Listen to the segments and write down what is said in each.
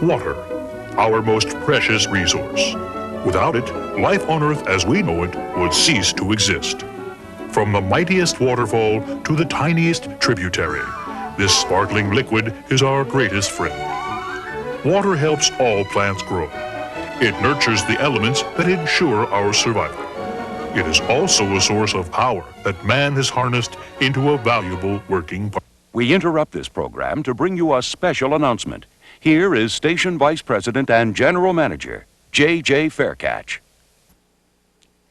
Water, our most precious resource. Without it, life on Earth as we know it would cease to exist. From the mightiest waterfall to the tiniest tributary, this sparkling liquid is our greatest friend. Water helps all plants grow. It nurtures the elements that ensure our survival. It is also a source of power that man has harnessed into a valuable working part. We interrupt this program to bring you a special announcement. Here is Station Vice President and General Manager, J.J. Faircatch.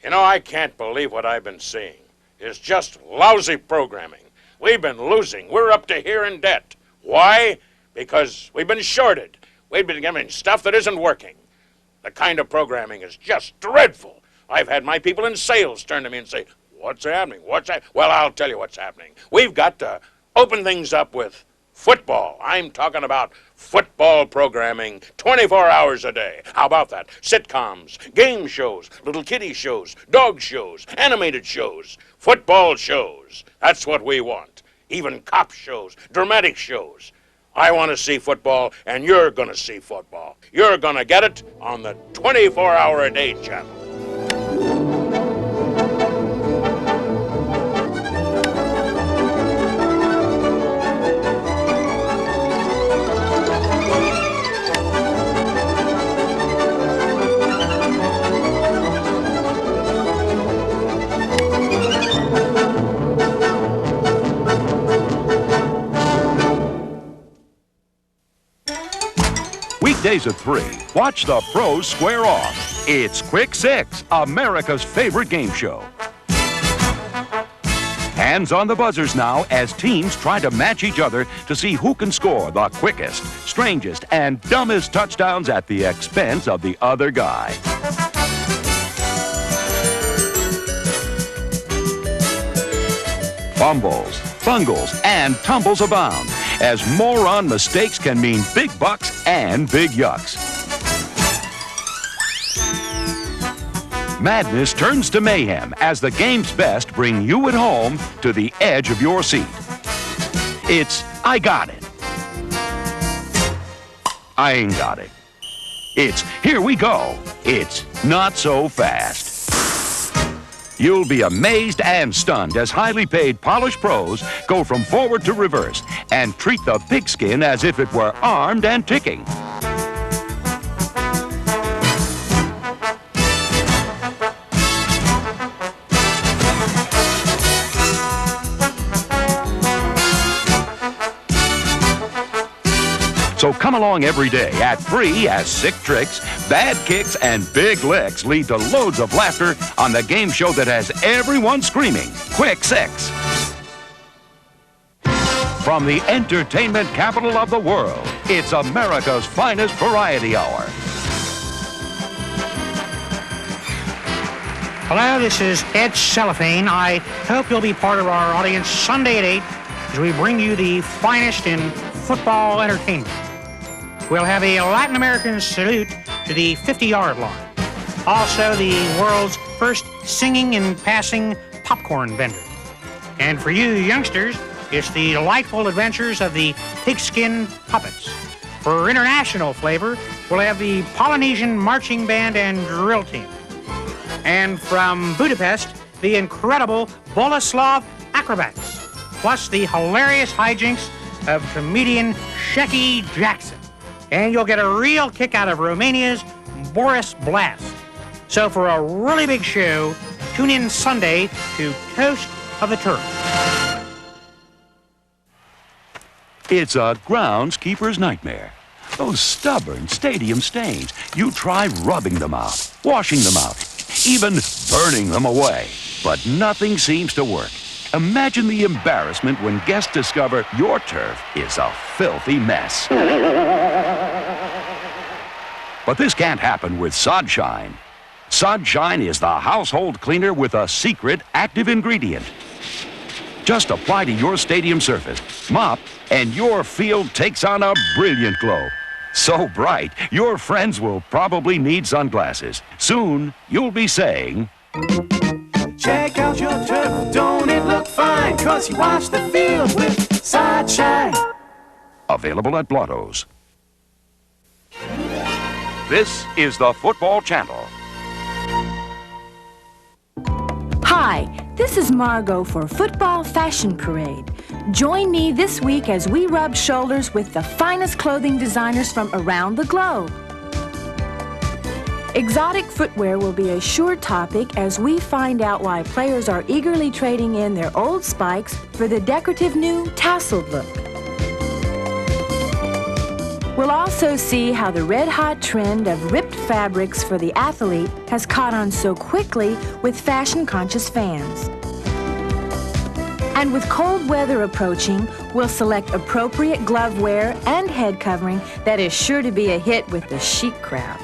You know, I can't believe what I've been seeing. It's just lousy programming. We've been losing. We're up to here in debt. Why? Because we've been shorted. We've been given stuff that isn't working. The kind of programming is just dreadful. I've had my people in sales turn to me and say, "What's happening? What's that?" Well, I'll tell you what's happening. We've got to open things up with football. I'm talking about football programming 24 hours a day. How about that? Sitcoms, game shows, little kiddie shows, dog shows, animated shows, football shows. That's what we want. Even cop shows, dramatic shows. I want to see football, and you're going to see football. You're going to get it on the 24-hour-a-day channel. Weekdays at 3, watch the pros square off. It's Quick Six, America's favorite game show. Hands on the buzzers now as teams try to match each other to see who can score the quickest, strangest, and dumbest touchdowns at the expense of the other guy. Fumbles, bungles, and tumbles abound, as moron mistakes can mean big bucks and big yucks. Madness turns to mayhem as the game's best bring you at home to the edge of your seat. It's I got it. I ain't got it. It's here we go. It's not so fast. You'll be amazed and stunned as highly paid, polished pros go from forward to reverse and treat the pigskin as if it were armed and ticking. So come along every day at 3 as sick tricks, bad kicks, and big licks lead to loads of laughter on the game show that has everyone screaming, Quick Six. From the entertainment capital of the world, it's America's finest variety hour. Hello, this is Ed Cellophane. I hope you'll be part of our audience Sunday at 8 as we bring you the finest in football entertainment. We'll have a Latin American salute to the 50-yard line. Also, the world's first singing and passing popcorn vendor. And for you youngsters, it's the delightful adventures of the pigskin puppets. For international flavor, we'll have the Polynesian marching band and drill team. And from Budapest, the incredible Boleslav acrobats, plus the hilarious hijinks of comedian Shecky Jackson. And you'll get a real kick out of Romania's Boris Blast. So for a really big show, tune in Sunday to Toast of the Turf. It's a groundskeeper's nightmare. Those stubborn stadium stains. You try rubbing them out, washing them out, even burning them away. But nothing seems to work. Imagine the embarrassment when guests discover your turf is a filthy mess. But this can't happen with Sodshine. Sodshine is the household cleaner with a secret active ingredient. Just apply to your stadium surface, mop, and your field takes on a brilliant glow. So bright, your friends will probably need sunglasses. Soon, you'll be saying, check out your turf, don't it look fine? 'Cause you wash the field with Sodshine. Available at Blotto's. This is the Football Channel. Hi, this is Margot for Football Fashion Parade. Join me this week as we rub shoulders with the finest clothing designers from around the globe. Exotic footwear will be a sure topic as we find out why players are eagerly trading in their old spikes for the decorative new tasseled look. We'll also see how the red-hot trend of ripped fabrics for the athlete has caught on so quickly with fashion-conscious fans. And with cold weather approaching, we'll select appropriate glove wear and head covering that is sure to be a hit with the chic crowd.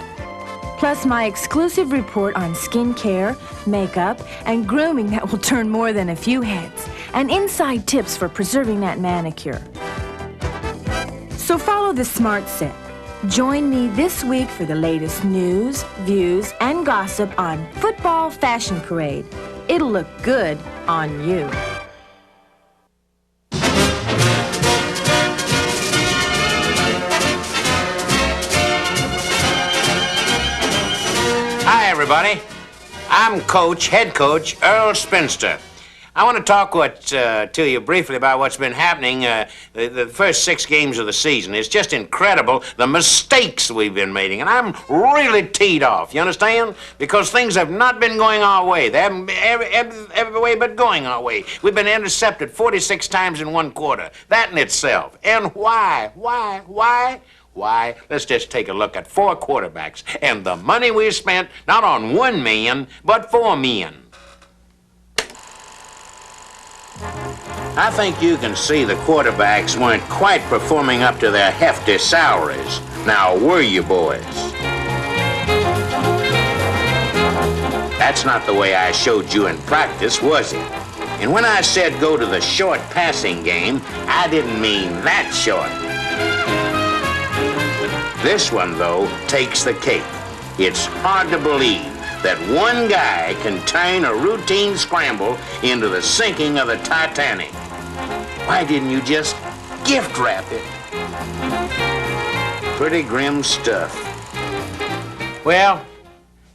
Plus my exclusive report on skincare, makeup, and grooming that will turn more than a few heads, and inside tips for preserving that manicure. So follow the smart set. Join me this week for the latest news, views, and gossip on Football Fashion Parade. It'll look good on you. Hi, everybody. I'm head coach Earl Spinster. I want to talk to you briefly about what's been happening the first 6 games of the season. It's just incredible the mistakes we've been making, and I'm really teed off, you understand? Because things have not been going our way. They haven't been every way but going our way. We've been intercepted 46 times in 1 quarter. That in itself. And why? Why, let's just take a look at 4 quarterbacks and the money we spent not on 1 million, but 4 million. I think you can see the quarterbacks weren't quite performing up to their hefty salaries. Now, were you, boys? That's not the way I showed you in practice, was it? And when I said go to the short passing game, I didn't mean that short. This one, though, takes the cake. It's hard to believe that one guy can turn a routine scramble into the sinking of the Titanic. Why didn't you just gift wrap it? Pretty grim stuff. Well,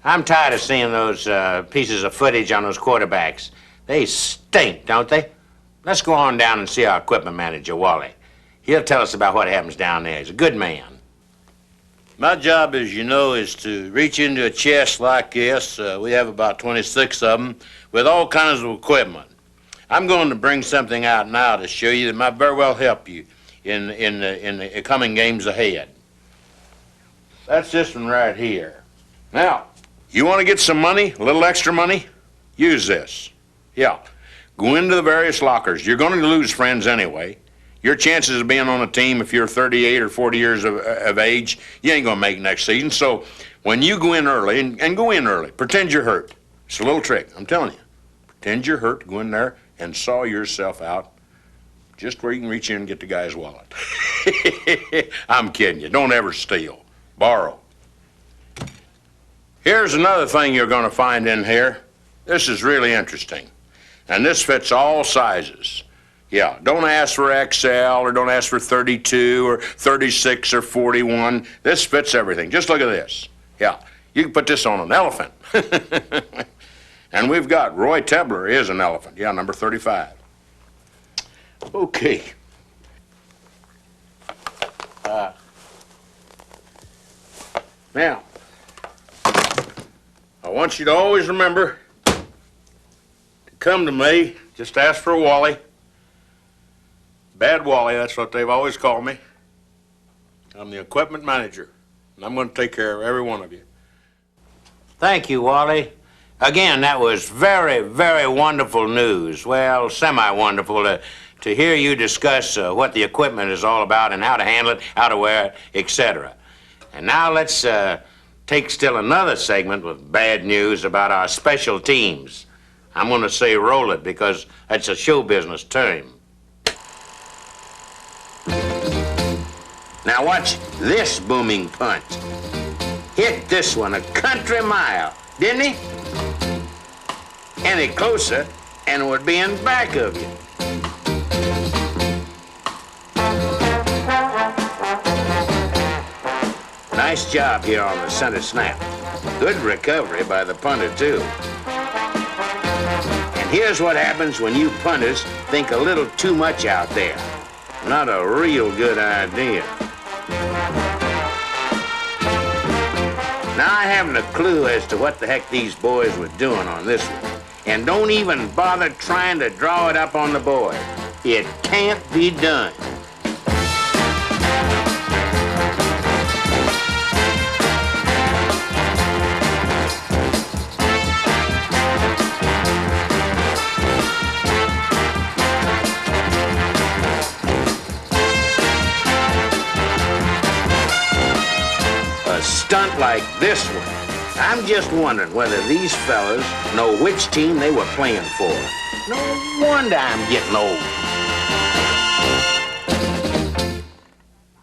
I'm tired of seeing those pieces of footage on those quarterbacks. They stink, don't they? Let's go on down and see our equipment manager, Wally. He'll tell us about what happens down there. He's a good man. My job, as you know, is to reach into a chest like this. We have about 26 of them with all kinds of equipment. I'm going to bring something out now to show you that might very well help you in the coming games ahead. That's this one right here. Now, you want to get some money, a little extra money? Use this. Yeah. Go into the various lockers. You're going to lose friends anyway. Your chances of being on a team, if you're 38 or 40 years of age, you ain't going to make next season. So when you go in early, and go in early, pretend you're hurt. It's a little trick, I'm telling you. Pretend you're hurt, go in there and saw yourself out just where you can reach in and get the guy's wallet. I'm kidding you. Don't ever steal. Borrow. Here's another thing you're going to find in here. This is really interesting. And this fits all sizes. Yeah, don't ask for XL or don't ask for 32 or 36 or 41. This fits everything. Just look at this. Yeah, you can put this on an elephant. And we've got Roy Tebler is an elephant. Yeah, number 35. Okay. Now, I want you to always remember to come to me. Just ask for Wally. Bad Wally, that's what they've always called me. I'm the equipment manager, and I'm going to take care of every one of you. Thank you, Wally. Again, that was very, very wonderful news. Well, semi-wonderful to hear you discuss what the equipment is all about and how to handle it, how to wear it, etc. And now let's take still another segment with bad news about our special teams. I'm going to say roll it because that's a show business term. Now watch this booming punt. Hit this one a country mile, didn't he? Any closer, and it would be in back of you. Nice job here on the center snap. Good recovery by the punter, too. And here's what happens when you punters think a little too much out there. Not a real good idea. Now, I haven't a clue as to what the heck these boys were doing on this one. And don't even bother trying to draw it up on the board. It can't be done. A stunt like this one, I'm just wondering whether these fellas know which team they were playing for. No wonder I'm getting old.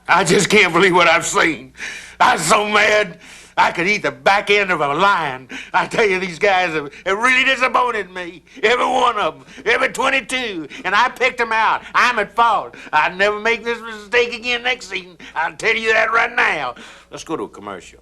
I just can't believe what I've seen. I'm so mad, I could eat the back end of a lion. I tell you, these guys have really disappointed me. Every one of them, every 22, and I picked them out. I'm at fault. I'd never make this mistake again next season. I'll tell you that right now. Let's go to a commercial.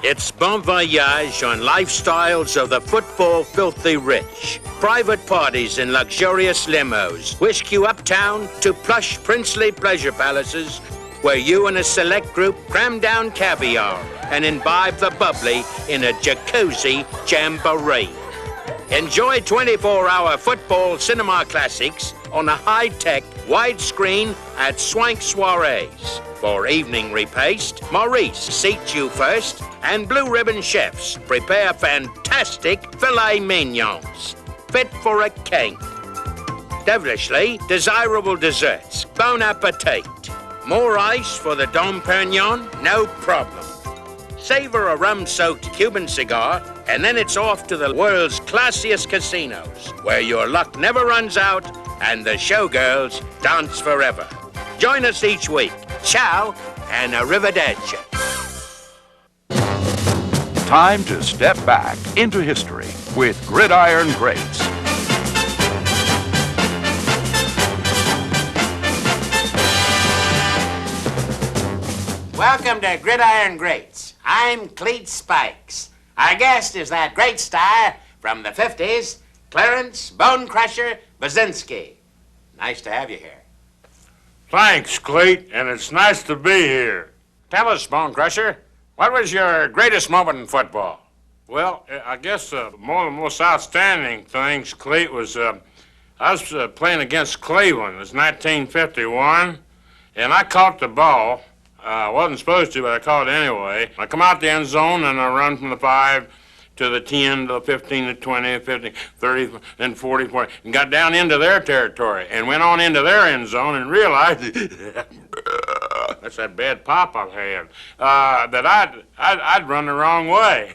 It's Bon Voyage on lifestyles of the football filthy rich. Private parties in luxurious limos whisk you uptown to plush princely pleasure palaces where you and a select group cram down caviar and imbibe the bubbly in a jacuzzi jamboree. Enjoy 24-hour football cinema classics on a high-tech widescreen at Swank Soirees. For evening repaste, Maurice seats you first, and Blue Ribbon chefs prepare fantastic filet mignons, fit for a king. Devilishly desirable desserts, bon appetit. More ice for the Dom Perignon? No problem. Savor a rum-soaked Cuban cigar, and then it's off to the world's classiest casinos, where your luck never runs out and the showgirls dance forever. Join us each week. Ciao and arrivederci. Time to step back into history with Gridiron Greats. Welcome to Gridiron Greats. I'm Cleat Spikes. Our guest is that great star from the 50s, Clarence Bone Crusher Basinski. Nice to have you here. Thanks, Cleet, and it's nice to be here. Tell us, Bone Crusher, what was your greatest moment in football? Well, I guess one of the most outstanding things, Cleet, was I was playing against Cleveland. It was 1951, and I caught the ball. I wasn't supposed to, but I caught it anyway. I come out the end zone, and I run from the 5 to the 10, to the 15, to 20, 50, 30, then 40, 40, and got down into their territory and went on into their end zone and realized that's that bad pop I've had, that I'd run the wrong way.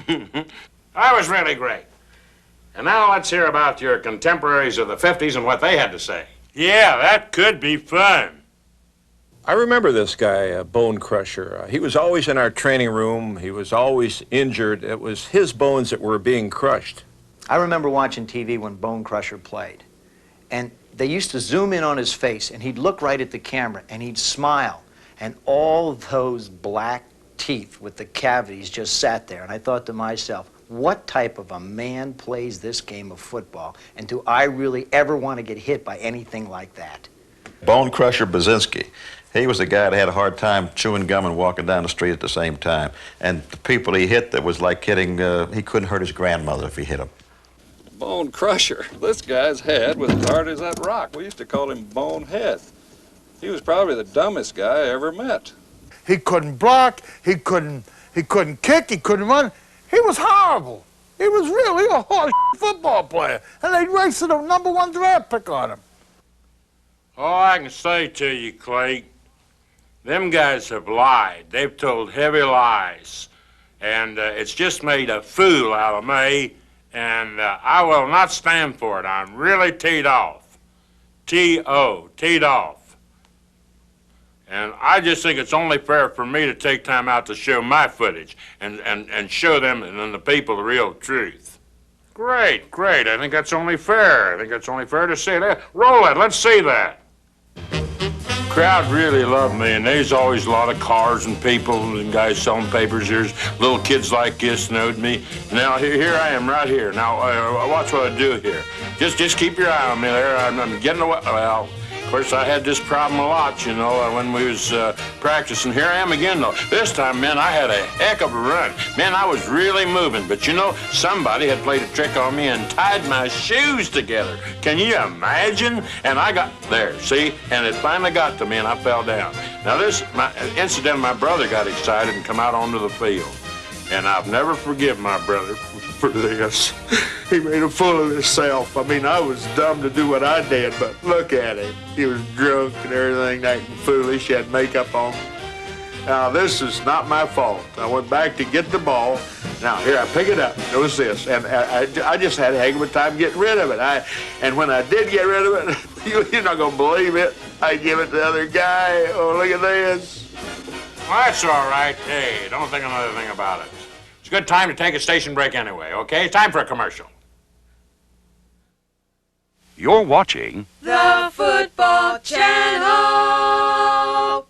That was really great. And now let's hear about your contemporaries of the 50s and what they had to say. Yeah, that could be fun. I remember this guy, Bone Crusher. He was always in our training room. He was always injured. It was his bones that were being crushed. I remember watching TV when Bone Crusher played. And they used to zoom in on his face, and he'd look right at the camera, and he'd smile. And all those black teeth with the cavities just sat there. And I thought to myself, what type of a man plays this game of football? And do I really ever want to get hit by anything like that? Bone Crusher Basinski. He was the guy that had a hard time chewing gum and walking down the street at the same time. And the people he hit, that was like hitting, he couldn't hurt his grandmother if he hit him. Bone Crusher. This guy's head was as hard as that rock. We used to call him Bonehead. He was probably the dumbest guy I ever met. He couldn't block, he couldn't kick, he couldn't run. He was horrible. He was really a horse football player. And they'd wasted a #1 draft pick on him. All I can say to you, Clay, them guys have lied. They've told heavy lies. And it's just made a fool out of me. And I will not stand for it. I'm really teed off. T-O, teed off. And I just think it's only fair for me to take time out to show my footage and show them and the people the real truth. Great, great. I think that's only fair. I think that's only fair to say that. Roll it. Let's see that. crowd really loved me, and there's always a lot of cars and people and guys selling papers. There's little kids like this knowed me. Now, here I am right here. Now, watch what I do here. Just keep your eye on me there. I'm getting away. Well, of course, I had this problem a lot, you know, when we was practicing. Here I am again, though. This time, man, I had a heck of a run. Man, I was really moving. But, you know, somebody had played a trick on me and tied my shoes together. Can you imagine? And I got there, see? And it finally got to me, and I fell down. Now, incidentally, my brother got excited and come out onto the field. And I've never forgiven my brother for this. He made a fool of himself. I mean, I was dumb to do what I did, but look at him. He was drunk and everything, acting foolish. He had makeup on. Now, this is not my fault. I went back to get the ball. Now, here, I pick it up. Notice this. And I just had a heck of a time getting rid of it. And when I did get rid of it, you're not going to believe it, I give it to the other guy. Oh, look at this. Well, that's all right. Hey, don't think another thing about it. It's a good time to take a station break anyway, okay? Time for a commercial. You're watching The Football Channel.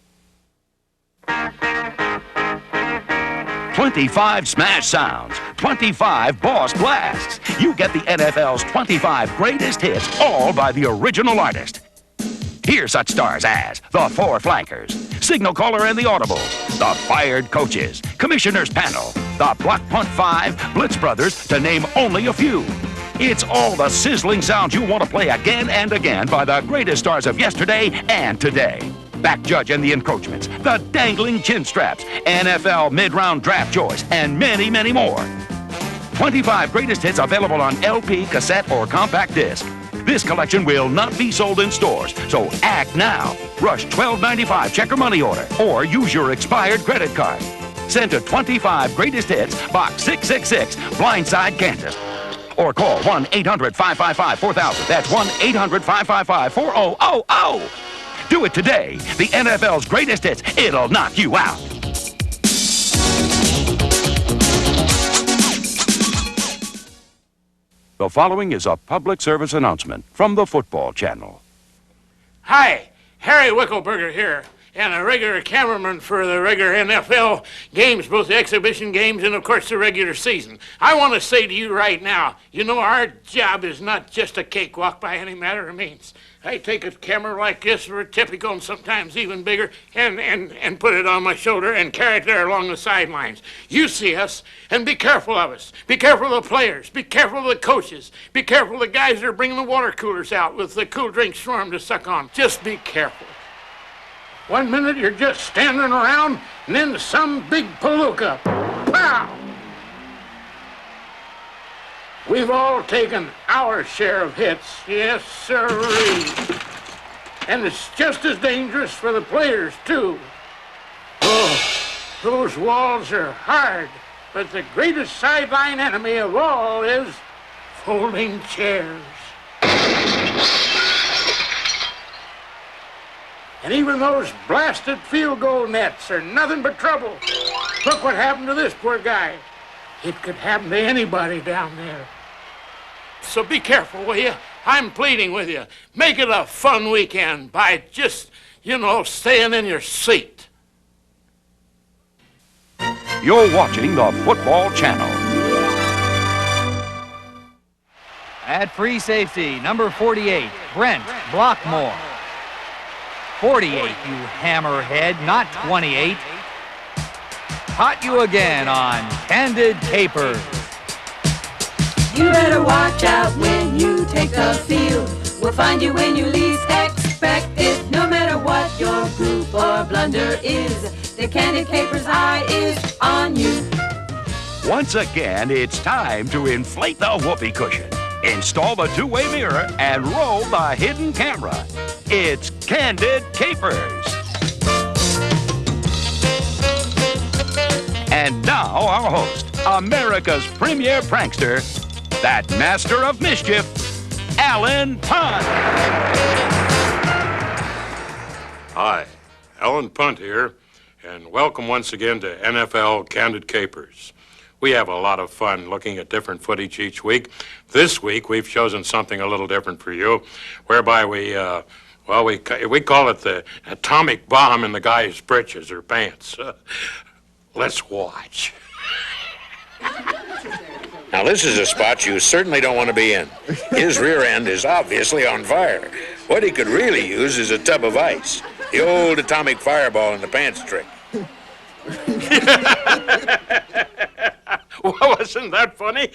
25 smash sounds, 25 boss blasts. You get the NFL's 25 greatest hits, all by the original artist. Hear such stars as the Four Flankers, Signal Caller and the Audible, the Fired Coaches, Commissioner's Panel, the Block Punt 5, Blitz Brothers, to name only a few. It's all the sizzling sounds you want to play again and again by the greatest stars of yesterday and today. Back Judge and the Encroachments, the Dangling Chin Straps, NFL Mid-Round Draft Choice, and many, many more. 25 greatest hits available on LP, cassette, or compact disc. This collection will not be sold in stores, so act now. Rush $12.95 check or money order, or use your expired credit card. Send to 25 Greatest Hits, Box 666, Blindside, Kansas. Or call 1-800-555-4000. That's 1-800-555-4000. Do it today. The NFL's Greatest Hits. It'll knock you out. The following is a public service announcement from the Football Channel. Hi, Harry Wickelberger here, and a regular cameraman for the regular NFL games, both the exhibition games and, of course, the regular season. I want to say to you right now, you know, our job is not just a cakewalk by any matter of means. I take a camera like this, or a typical, and sometimes even bigger, and put it on my shoulder and carry it there along the sidelines. You see us, and be careful of us. Be careful of the players. Be careful of the coaches. Be careful of the guys that are bringing the water coolers out with the cool drinks for them to suck on. Just be careful. One minute you're just standing around, and then some big palooka. Pow! We've all taken our share of hits, yes sirree. And it's just as dangerous for the players, too. Oh, those walls are hard, but the greatest sideline enemy of all is folding chairs. And even those blasted field goal nets are nothing but trouble. Look what happened to this poor guy. It could happen to anybody down there. So be careful, will you? I'm pleading with you. Make it a fun weekend by just, you know, staying in your seat. You're watching the Football Channel. At free safety, number 48, Brent Blockmore. 48, you hammerhead, not 28. Caught you again on Candid Capers. You better watch out when you take the field. We'll find you when you least expect it. No matter what your goof or blunder is, the Candid Capers eye is on you. Once again, it's time to inflate the whoopee cushion, install the two-way mirror, and roll the hidden camera. It's Candid Capers. And now our host, America's premier prankster, that master of mischief, Alan Punt. Hi, Alan Punt here, and welcome once again to NFL Candid Capers. We have a lot of fun looking at different footage each week. This week, we've chosen something a little different for you, whereby we Well, we call it the atomic bomb in the guy's britches or pants. Let's watch. Now, this is a spot you certainly don't want to be in. His rear end is obviously on fire. What he could really use is a tub of ice. The old atomic fireball in the pants trick. Well, wasn't that funny?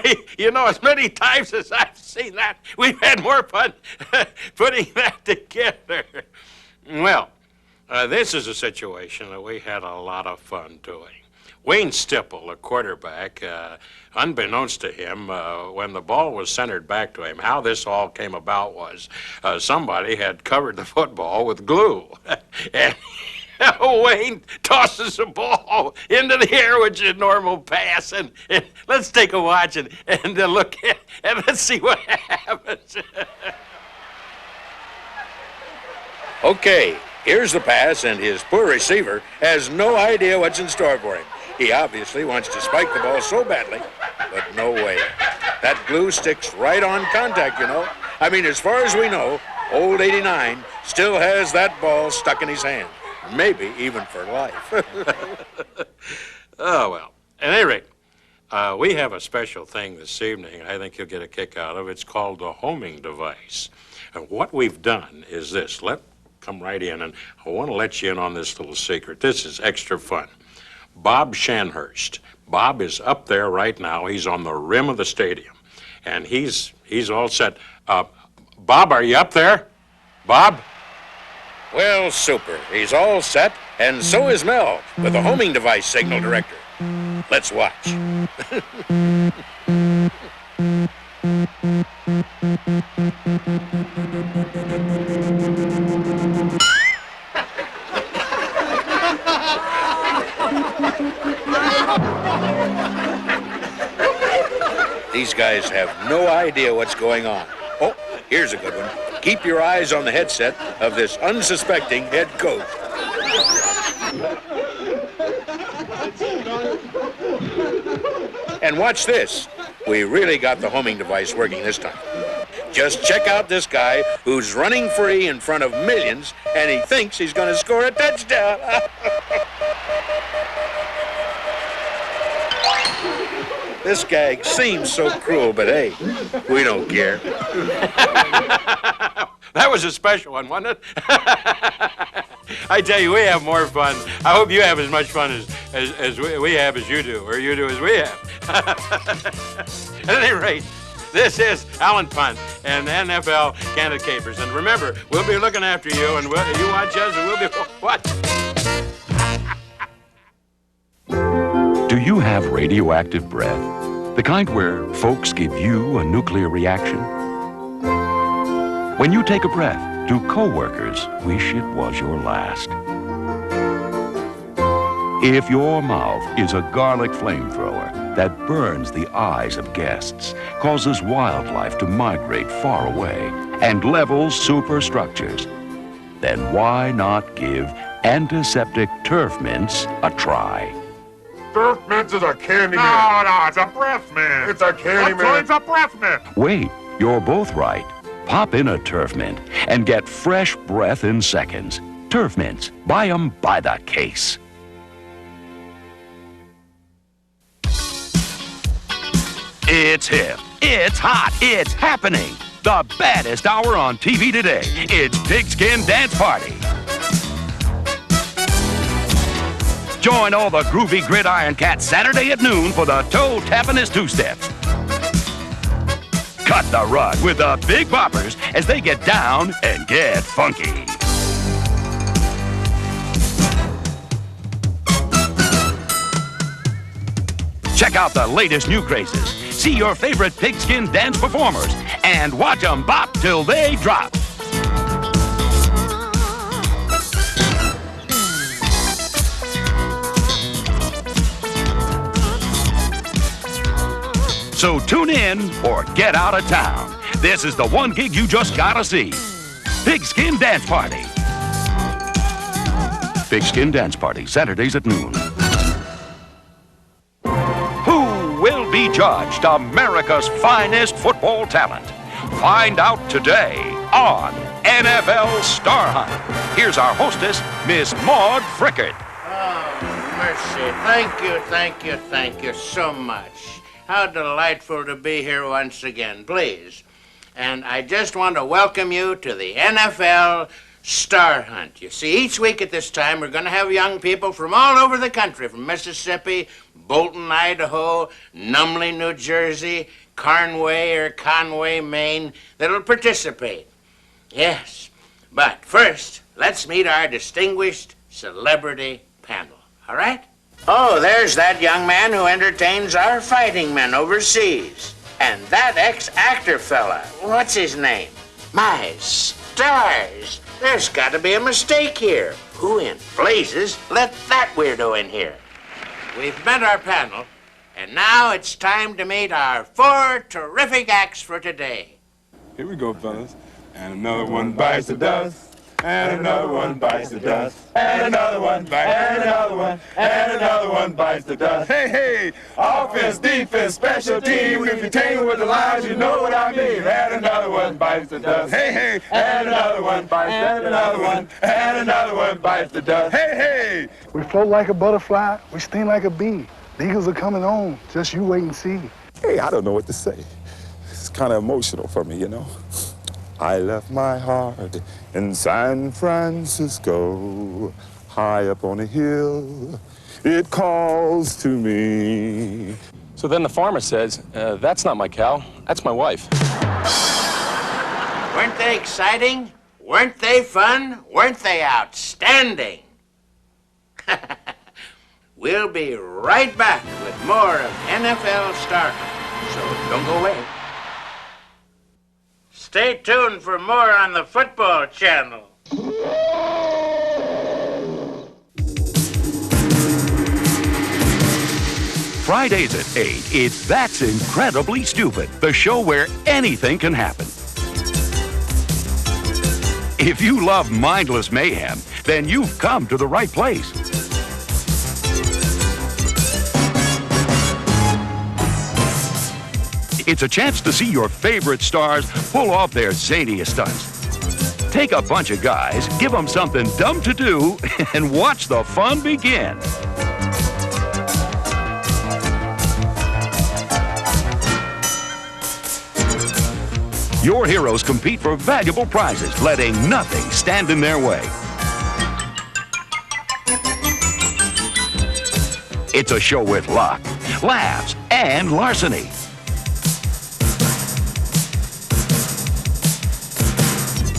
Hey, you know, as many times as I've seen that, we've had more fun putting that together. Well, this is a situation that we had a lot of fun doing. Wayne Stipple, a quarterback, unbeknownst to him, when the ball was centered back to him, how this all came about was somebody had covered the football with glue. And Wayne tosses the ball into the air, which is a normal pass. And let's take a watch and look at and let's see what happens. Okay, here's the pass, and his poor receiver has no idea what's in store for him. He obviously wants to spike the ball so badly, but no way. That glue sticks right on contact, you know. I mean, as far as we know, old 89 still has that ball stuck in his hand. Maybe even for life. Oh, well. At any rate, we have a special thing this evening I think you'll get a kick out of. It's called the homing device. And what we've done is this. Come right in, and I want to let you in on this little secret. This is extra fun. Bob Shanhurst. Bob is up there right now. He's on the rim of the stadium, and he's all set. Bob, are you up there? Bob? Well, super. He's all set, and so is Mel, with the homing device signal director. Let's watch. These guys have no idea what's going on. Oh, here's a good one. Keep your eyes on the headset of this unsuspecting head coach. And watch this. We really got the homing device working this time. Just check out this guy who's running free in front of millions, and he thinks he's going to score a touchdown. This guy seems so cruel, but hey, we don't care. That was a special one, wasn't it? I tell you, we have more fun. I hope you have as much fun as we have as you do, or you do as we have. At any rate, this is Alan Punt and NFL Candid Capers. And remember, we'll be looking after you, and you watch us, and we'll be watching. Do you have radioactive breath? The kind where folks give you a nuclear reaction? When you take a breath, do coworkers wish it was your last? If your mouth is a garlic flamethrower that burns the eyes of guests, causes wildlife to migrate far away, and levels superstructures, then why not give antiseptic turf mints a try? Turf mints is a candy mint. No, it's a breath mint. It's a candy mint. It's a breath mint. Wait, you're both right. Pop in a turf mint and get fresh breath in seconds. Turf mints. Buy them by the case. It's hip. It's hot. It's happening. The baddest hour on TV today. It's Pigskin Dance Party. Join all the groovy gridiron cats Saturday at noon for the toe-tappingest two-steps. Cut the rug with the Big Boppers as they get down and get funky. Check out the latest new crazes. See your favorite pigskin dance performers and watch them bop till they drop. So tune in or get out of town. This is the one gig you just gotta see. Pigskin Dance Party. Pigskin Dance Party, Saturdays at noon. Who will be judged America's finest football talent? Find out today on NFL Star Hunt. Here's our hostess, Miss Maud Frickert. Oh, mercy. Thank you so much. How delightful to be here once again, please. And I just want to welcome you to the NFL Star Hunt. You see, each week at this time, we're going to have young people from all over the country, from Mississippi, Bolton, Idaho, Numley, New Jersey, Conway, Maine, that'll participate. Yes, but first, let's meet our distinguished celebrity panel, all right? Oh, there's that young man who entertains our fighting men overseas. And that ex-actor fella, what's his name? My stars, there's got to be a mistake here. Who in blazes let that weirdo in here? We've met our panel, and now it's time to meet our 4 terrific acts for today. Here we go, fellas. And another one bites the dust. And another one bites the dust. And another one bites, and another one, and another one bites the dust. Hey, hey, offense, defense, special team. If you tangle with the lines, you know what I mean. And another one bites the dust. Hey, hey, and another one bites, and another one, and another one bites the dust. Hey, hey. We float like a butterfly, we sting like a bee. The Eagles are coming on, just you wait and see. Hey, I don't know what to say. It's kind of emotional for me, you know. I left my heart in San Francisco, high up on a hill. It calls to me. So then the farmer says, that's not my cow, that's my wife. Weren't they exciting? Weren't they fun? Weren't they outstanding? We'll be right back with more of NFL Star Hunt, so don't go away. Stay tuned for more on the Football Channel. Fridays at 8, it's That's Incredibly Stupid, the show where anything can happen. If you love mindless mayhem, then you've come to the right place. It's a chance to see your favorite stars pull off their zaniest stunts. Take a bunch of guys, give them something dumb to do, and watch the fun begin. Your heroes compete for valuable prizes, letting nothing stand in their way. It's a show with luck, laughs, and larceny.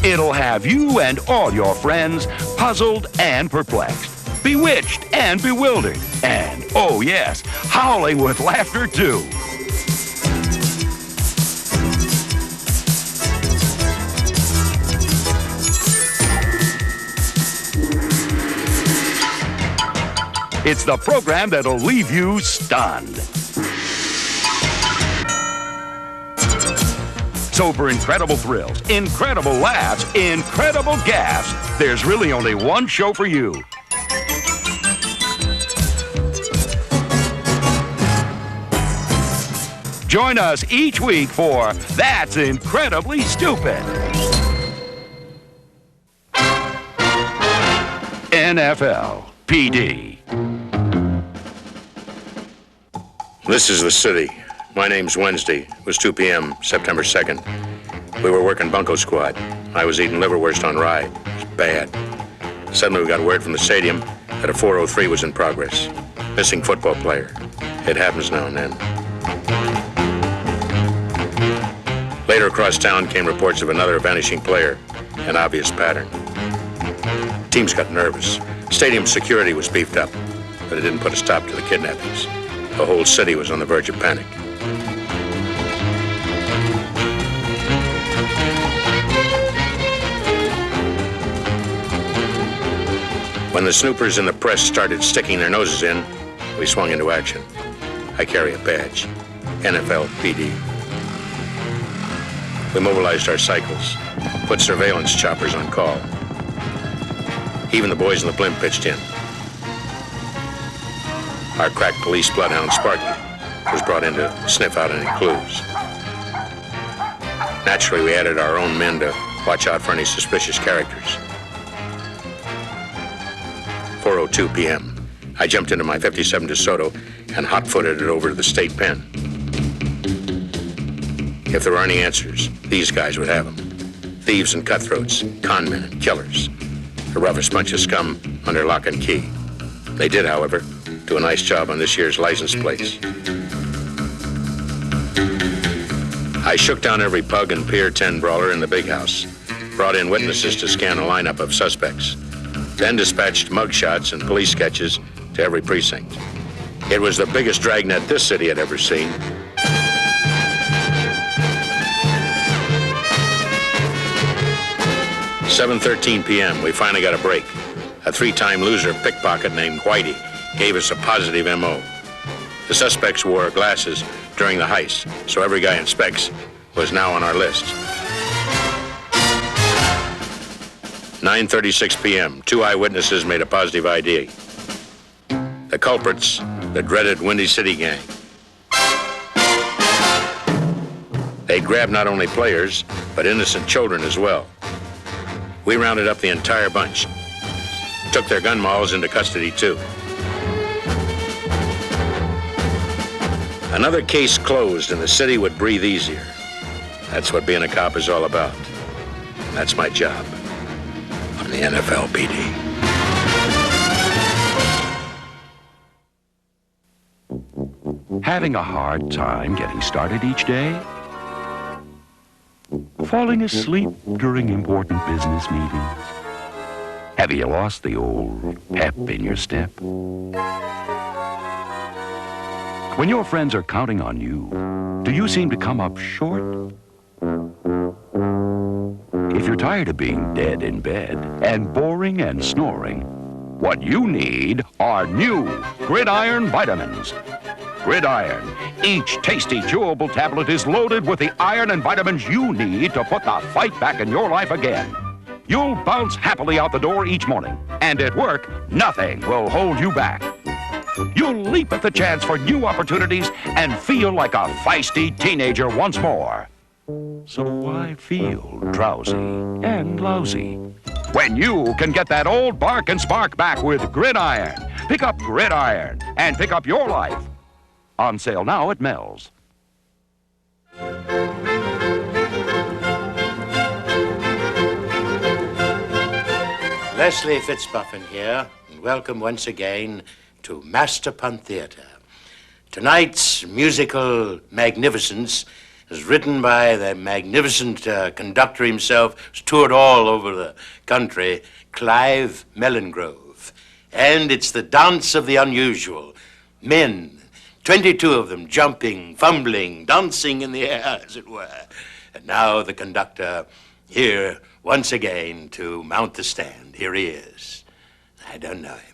It'll have you and all your friends puzzled and perplexed, bewitched and bewildered, and, oh yes, howling with laughter too. It's the program that'll leave you stunned. So for incredible thrills, incredible laughs, incredible gaffes, there's really only one show for you. Join us each week for That's Incredibly Stupid. NFL PD. This is the city. My name's Wednesday. It was 2 p.m., September 2nd. We were working bunco squad. I was eating liverwurst on rye. It was bad. Suddenly we got word from the stadium that a 403 was in progress. Missing football player. It happens now and then. Later across town came reports of another vanishing player. An obvious pattern. Teams got nervous. Stadium security was beefed up, but it didn't put a stop to the kidnappings. The whole city was on the verge of panic. When the snoopers in the press started sticking their noses in, we swung into action. I carry a badge, NFL PD. We mobilized our cycles, put surveillance choppers on call. Even the boys in the blimp pitched in. Our crack police bloodhound Sparky was brought in to sniff out any clues. Naturally, we added our own men to watch out for any suspicious characters. 4:02 p.m. I jumped into my 57 DeSoto and hot-footed it over to the state pen. If there were any answers, these guys would have them. Thieves and cutthroats, conmen and killers. The roughest bunch of scum under lock and key. They did, however, do a nice job on this year's license plates. I shook down every pug and Pier 10 brawler in the big house, brought in witnesses to scan a lineup of suspects, then dispatched mugshots and police sketches to every precinct. It was the biggest dragnet this city had ever seen. At 7:13 p.m., we finally got a break. A 3-time loser pickpocket named Whitey gave us a positive M.O. The suspects wore glasses during the heist, so every guy in specs was now on our list. 9:36 p.m., 2 eyewitnesses made a positive ID. The culprits, the dreaded Windy City Gang. They grabbed not only players, but innocent children as well. We rounded up the entire bunch. Took their gun mauls into custody, too. Another case closed and the city would breathe easier. That's what being a cop is all about. That's my job on the NFLPD. Having a hard time getting started each day? Falling asleep during important business meetings? Have you lost the old pep in your step? When your friends are counting on you, do you seem to come up short? If you're tired of being dead in bed and boring and snoring, what you need are new Gridiron vitamins. Gridiron. Each tasty, chewable tablet is loaded with the iron and vitamins you need to put the fight back in your life again. You'll bounce happily out the door each morning, and at work, nothing will hold you back. You'll leap at the chance for new opportunities and feel like a feisty teenager once more. So why feel drowsy and lousy when you can get that old bark and spark back with Gridiron? Pick up Gridiron and pick up your life. On sale now at Mel's. Leslie Fitzbuffin here, and welcome once again to Masterpun Theatre. Tonight's musical magnificence is written by the magnificent conductor himself, who's toured all over the country, Clive Mellengrove. And it's the dance of the unusual. Men, 22 of them jumping, fumbling, dancing in the air, as it were. And now the conductor here once again to mount the stand. Here he is. I don't know him.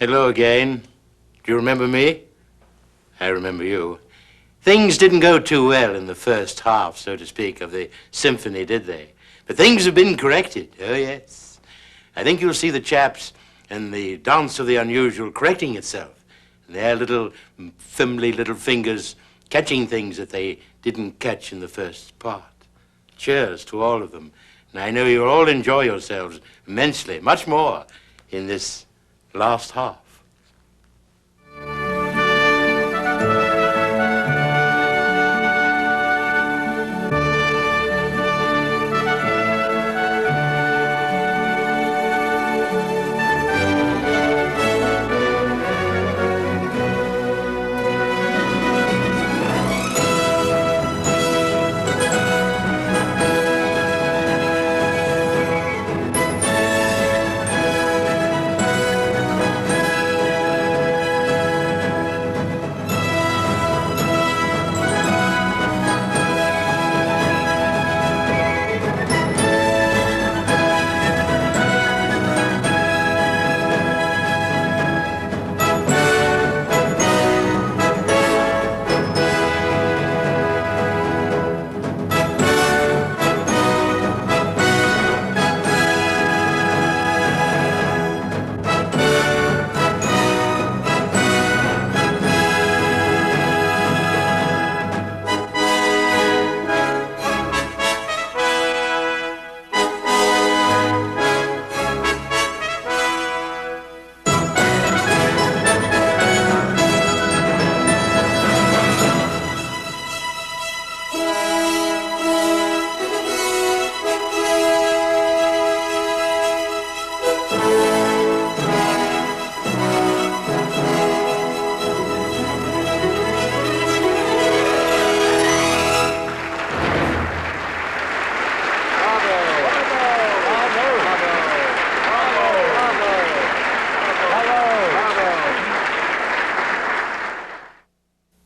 Hello again. Do you remember me? I remember you. Things didn't go too well in the first half, so to speak, of the symphony, did they? But things have been corrected. Oh, yes. I think you'll see the chaps and the dance of the unusual correcting itself. And their little fimbly little fingers catching things that they didn't catch in the first part. Cheers to all of them. And I know you'll all enjoy yourselves immensely, much more in this last half.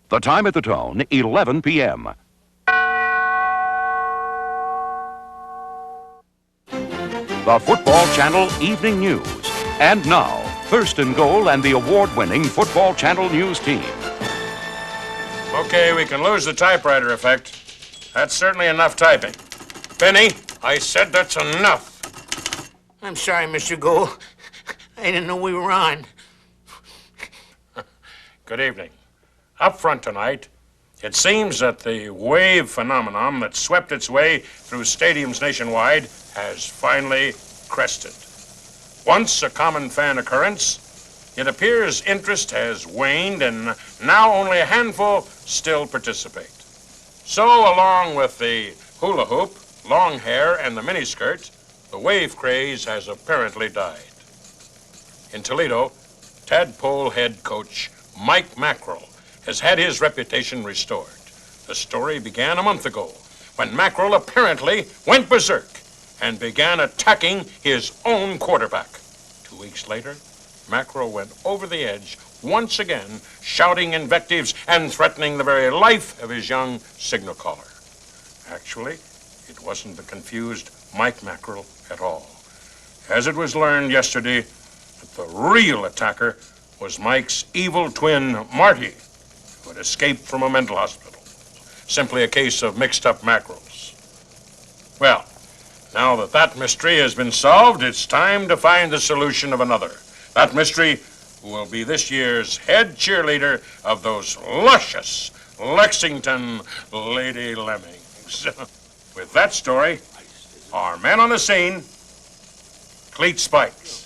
The time at the tone, 11 p.m. The Football Channel Evening News. And now, First and Goal and the award-winning Football Channel News team. Okay, we can lose the typewriter effect. That's certainly enough typing. Penny, I said that's enough. I'm sorry, Mr. Gould. I didn't know we were on. Good evening. Up front tonight, it seems that the wave phenomenon that swept its way through stadiums nationwide has finally crested. Once a common fan occurrence, it appears interest has waned and now only a handful still participate. So, along with the hula hoop, long hair, and the miniskirt, the wave craze has apparently died. In Toledo, Tadpole head coach Mike Mackerel has had his reputation restored. The story began a month ago when Mackerel apparently went berserk and began attacking his own quarterback. 2 weeks later, Mackerel went over the edge once again, shouting invectives and threatening the very life of his young signal caller. Actually, it wasn't the confused Mike Mackerel at all. As it was learned yesterday, that the real attacker was Mike's evil twin, Marty, who had escaped from a mental hospital. Simply a case of mixed-up mackerels. Well, now that that mystery has been solved, it's time to find the solution of another. That mystery will be this year's head cheerleader of those luscious Lexington Lady Lemmings. With that story, our man on the scene, Cleet Spikes.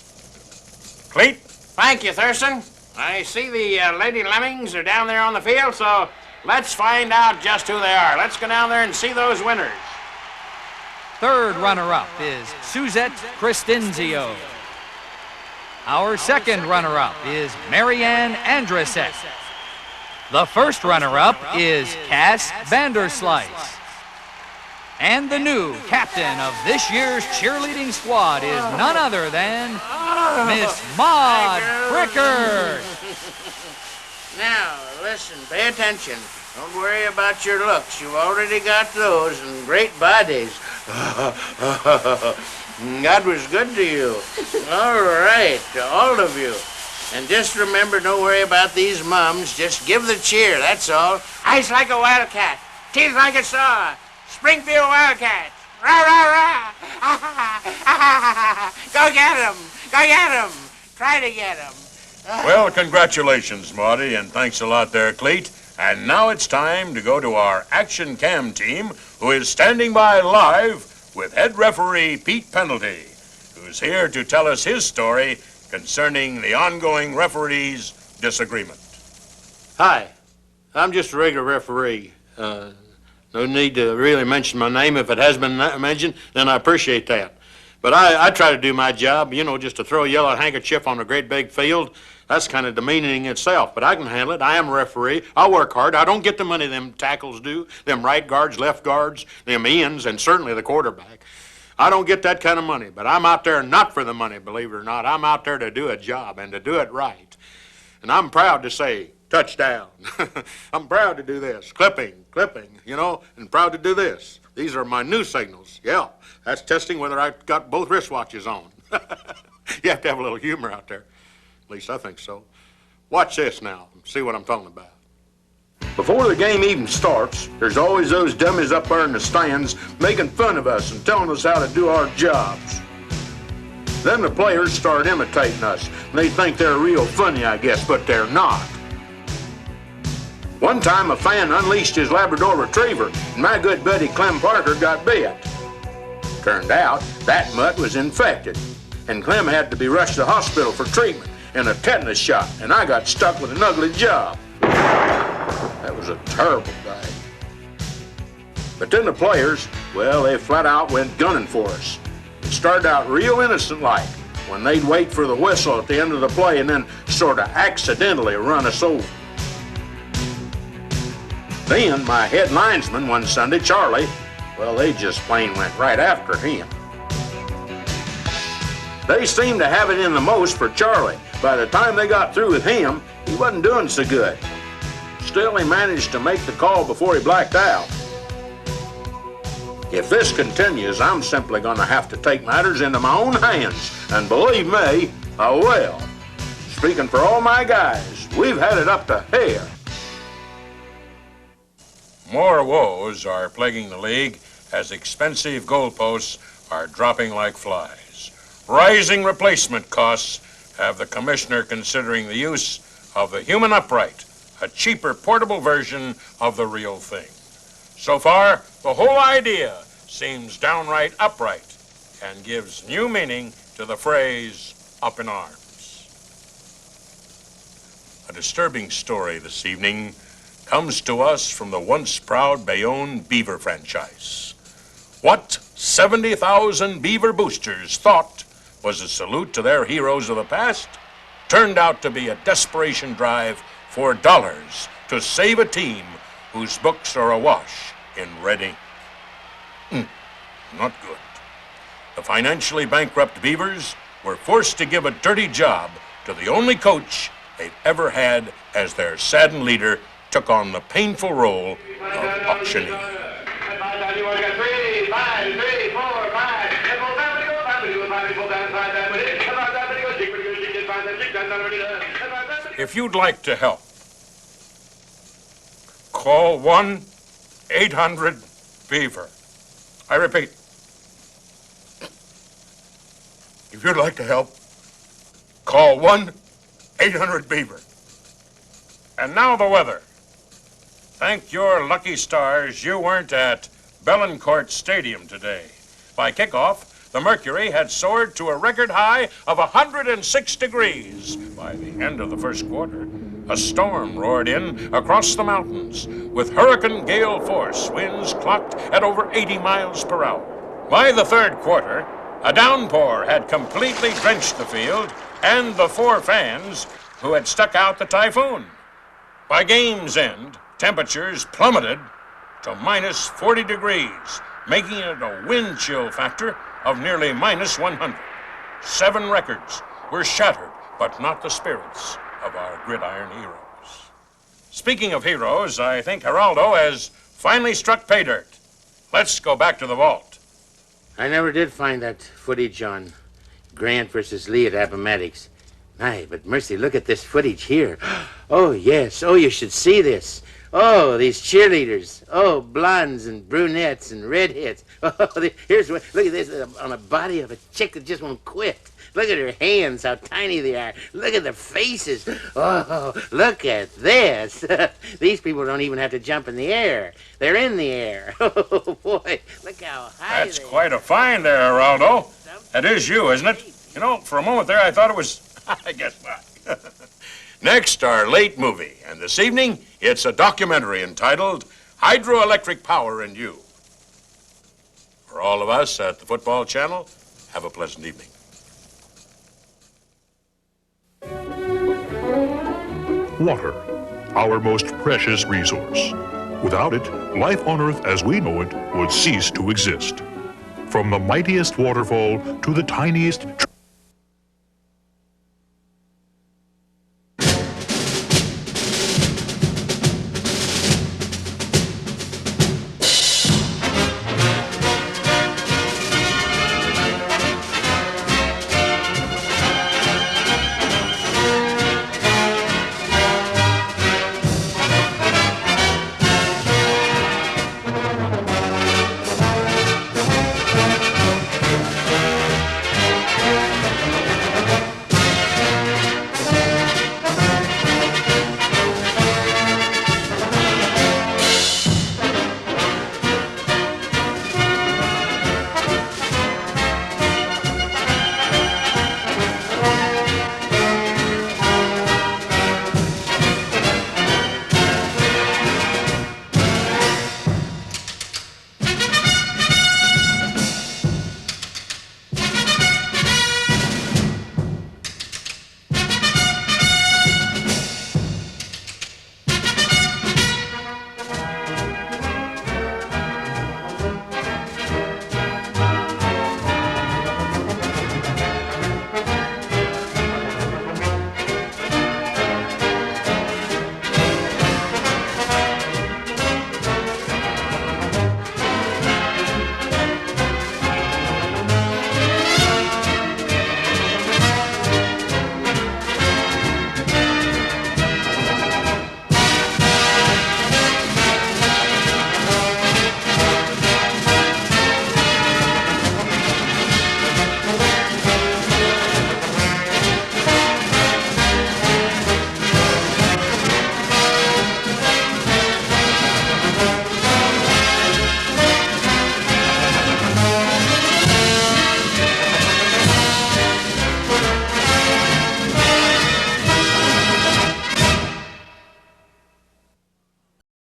Cleet? Thank you, Thurston. I see the Lady Lemmings are down there on the field, so let's find out just who they are. Let's go down there and see those winners. Third runner-up is Suzette Crescenzio. Our second runner-up is Marianne Andresek. The first runner-up is Cass Vanderslice. And the new captain of this year's cheerleading squad is none other than Miss Maud Frickert. Now, listen, pay attention. Don't worry about your looks. You've already got those and great bodies. God was good to you. All right, to all of you. And just remember, don't worry about these mums. Just give the cheer, that's all. Eyes like a wildcat, teeth like a saw. Springfield Wildcats. Rah, rah, rah. Go get 'em. Go get 'em. Try to get 'em. Well, congratulations, Marty, and thanks a lot there, Cleet. And now it's time to go to our action cam team, who is standing by live with head referee Pete Penalty, who's here to tell us his story concerning the ongoing referees' disagreement. Hi, I'm just a regular referee. No need to really mention my name. If it has been mentioned, then I appreciate that. But I try to do my job, just to throw a yellow handkerchief on a great big field. That's kind of demeaning itself, but I can handle it. I am a referee. I work hard. I don't get the money them tackles do, them right guards, left guards, them ends, and certainly the quarterback. I don't get that kind of money, but I'm out there not for the money, believe it or not. I'm out there to do a job and to do it right. And I'm proud to say, touchdown. I'm proud to do this. Clipping, and proud to do this. These are my new signals. Yeah, that's testing whether I've got both wristwatches on. You have to have a little humor out there. At least I think so. Watch this now and see what I'm talking about. Before the game even starts, there's always those dummies up there in the stands making fun of us and telling us how to do our jobs. Then the players start imitating us, and they think they're real funny, I guess, but they're not. One time a fan unleashed his Labrador Retriever, and my good buddy Clem Parker got bit. Turned out that mutt was infected, and Clem had to be rushed to the hospital for treatment and a tetanus shot, and I got stuck with an ugly job. That was a terrible day. But then the players, well, they flat out went gunning for us. It started out real innocent-like, when they'd wait for the whistle at the end of the play and then sort of accidentally run us over. Then my head linesman one Sunday, Charlie, well, they just plain went right after him. They seemed to have it in the most for Charlie. By the time they got through with him, he wasn't doing so good. Still, he managed to make the call before he blacked out. If this continues, I'm simply going to have to take matters into my own hands. And believe me, I will. Speaking for all my guys, we've had it up to here. More woes are plaguing the league as expensive goalposts are dropping like flies. Rising replacement costs have the commissioner considering the use of the human upright, a cheaper portable version of the real thing. So far, the whole idea seems downright upright and gives new meaning to the phrase up in arms. A disturbing story this evening comes to us from the once proud Bayonne Beaver franchise. What 70,000 Beaver boosters thought was a salute to their heroes of the past turned out to be a desperation drive for dollars to save a team whose books are awash in red ink. Not good. The financially bankrupt Beavers were forced to give a dirty job to the only coach they've ever had as their saddened leader took on the painful role of auctioneer. If you'd like to help, call 1-800-BEAVER. I repeat, if you'd like to help, call 1-800-BEAVER. And now the weather. Thank your lucky stars you weren't at Bellencourt Stadium today. By kickoff, the mercury had soared to a record high of 106 degrees. By the end of the first quarter, a storm roared in across the mountains with hurricane gale force winds clocked at over 80 miles per hour. By the third quarter, a downpour had completely drenched the field and the 4 fans who had stuck out the typhoon. By game's end, temperatures plummeted to minus 40 degrees, making it a wind chill factor of nearly minus 100. 7 records were shattered, but not the spirits of our gridiron heroes. Speaking of heroes, I think Geraldo has finally struck pay dirt. Let's go back to the vault. I never did find that footage on Grant versus Lee at Appomattox. My, but mercy, look at this footage here. Oh, yes. Oh, you should see this. Oh, these cheerleaders. Oh, blondes and brunettes and redheads. Oh, here's what, look at this on a body of a chick that just won't quit. Look at her hands, how tiny they are. Look at the faces. Oh, look at this. These people don't even have to jump in the air. They're in the air. Oh, boy, look how high That's quite a find there, Geraldo. That is you, isn't it? You know, for a moment there, I thought it was... I guess not. Next, our late movie. And this evening, it's a documentary entitled Hydroelectric Power and You. For all of us at the Football Channel, have a pleasant evening. Water, our most precious resource. Without it, life on Earth as we know it would cease to exist. From the mightiest waterfall to the tiniest